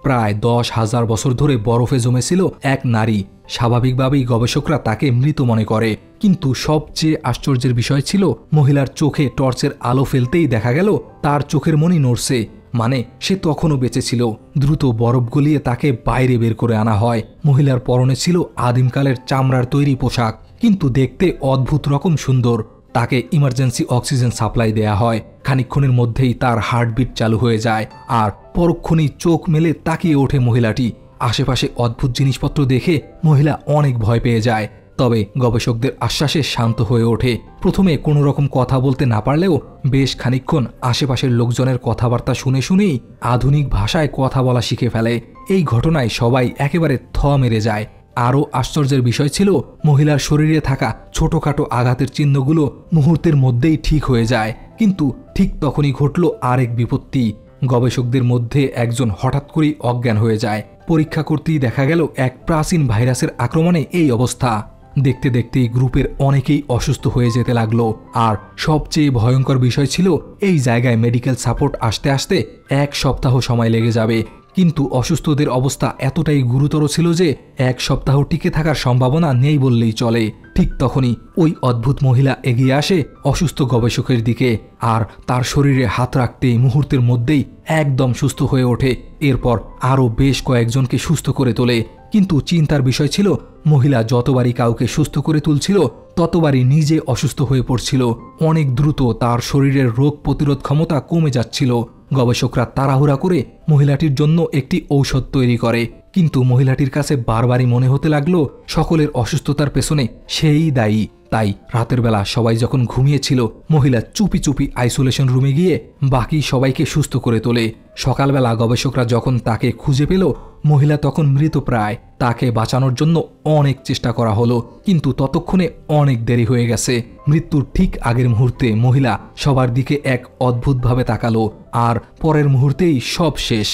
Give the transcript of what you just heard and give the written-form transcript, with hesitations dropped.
প্রায় 10,000 বছর ধরে বরফে জমেছিল এক নারী। স্বাভাবিকভাবেই গবেষকরা তাকে মৃত মনে করে, কিন্তু সবচেয়ে আশ্চর্যের বিষয় ছিল মহিলার চোখে টর্চের আলো ফেলতেই দেখা গেল তার চোখের মণি নড়ছে, মানে সে তখনও বেঁচে ছিল। দ্রুত বরফ গলিয়ে তাকে বাইরে বের করে আনা হয়। মহিলার পরনে ছিল আদিমকালের চামড়ার তৈরি পোশাক, কিন্তু দেখতে অদ্ভুত রকম সুন্দর। তাকে ইমার্জেন্সি অক্সিজেন সাপ্লাই দেয়া হয়। খানিকক্ষণের মধ্যেই তার হার্টবিট চালু হয়ে যায়, আর পরক্ষণেই চোখ মেলে তাকিয়ে ওঠে মহিলাটি। আশেপাশে অদ্ভুত জিনিসপত্র দেখে মহিলা অনেক ভয় পেয়ে যায়, তবে গবেষকদের আশ্বাসে শান্ত হয়ে ওঠে। প্রথমে কোনো রকম কথা বলতে না পারলেও বেশ খানিকক্ষণ আশেপাশের লোকজনের কথাবার্তা শুনে শুনেই আধুনিক ভাষায় কথা বলা শিখে ফেলে। এই ঘটনায় সবাই একেবারে থ মেরে যায়। আরও আশ্চর্যের বিষয় ছিল মহিলার শরীরে থাকা ছোটখাটো আঘাতের চিহ্নগুলো মুহূর্তের মধ্যেই ঠিক হয়ে যায়। কিন্তু ঠিক তখনই ঘটল আরেক বিপত্তি। গবেষকদের মধ্যে একজন হঠাৎ করেই অজ্ঞান হয়ে যায়। পরীক্ষা করতেই দেখা গেল এক প্রাচীন ভাইরাসের আক্রমণে এই অবস্থা। দেখতে দেখতেই গ্রুপের অনেকেই অসুস্থ হয়ে যেতে লাগলো। আর সবচেয়ে ভয়ঙ্কর বিষয় ছিল এই জায়গায় মেডিকেল সাপোর্ট আসতে আসতে 1 সপ্তাহ সময় লেগে যাবে। কিন্তু অসুস্থদের অবস্থা এতটাই গুরুতর ছিল যে 1 সপ্তাহ টিকে থাকার সম্ভাবনা নেই বললেই চলে। ঠিক তখনই ওই অদ্ভুত মহিলা এগিয়ে আসে অসুস্থ গবেষকের দিকে, আর তার শরীরে হাত রাখতেই মুহূর্তের মধ্যেই একদম সুস্থ হয়ে ওঠে। এরপর আরও বেশ কয়েকজনকে সুস্থ করে তোলে। কিন্তু চিন্তার বিষয় ছিল মহিলা যতবারই কাউকে সুস্থ করে তুলছিল ততবারই নিজে অসুস্থ হয়ে পড়ছিল। অনেক দ্রুত তার শরীরের রোগ প্রতিরোধ ক্ষমতা কমে যাচ্ছিল। গবেষকরা তাড়াহুড়া করে মহিলাটির জন্য একটি ঔষধ তৈরি করে, কিন্তু মহিলাটির কাছে বারবারই মনে হতে লাগলো সকলের অসুস্থতার পেছনে সেই দায়ী। তাই রাতের বেলা সবাই যখন ঘুমিয়েছিল, মহিলা চুপি চুপি আইসোলেশন রুমে গিয়ে বাকি সবাইকে সুস্থ করে তোলে। সকালবেলা গবেষকরা যখন তাকে খুঁজে পেল, মহিলা তখন মৃতপ্রায়। তাকে বাঁচানোর জন্য অনেক চেষ্টা করা হলো, কিন্তু ততক্ষণে অনেক দেরি হয়ে গেছে। মৃত্যুর ঠিক আগের মুহূর্তে মহিলা সবার দিকে এক অদ্ভুতভাবে তাকালো, আর পরের মুহূর্তেই সব শেষ।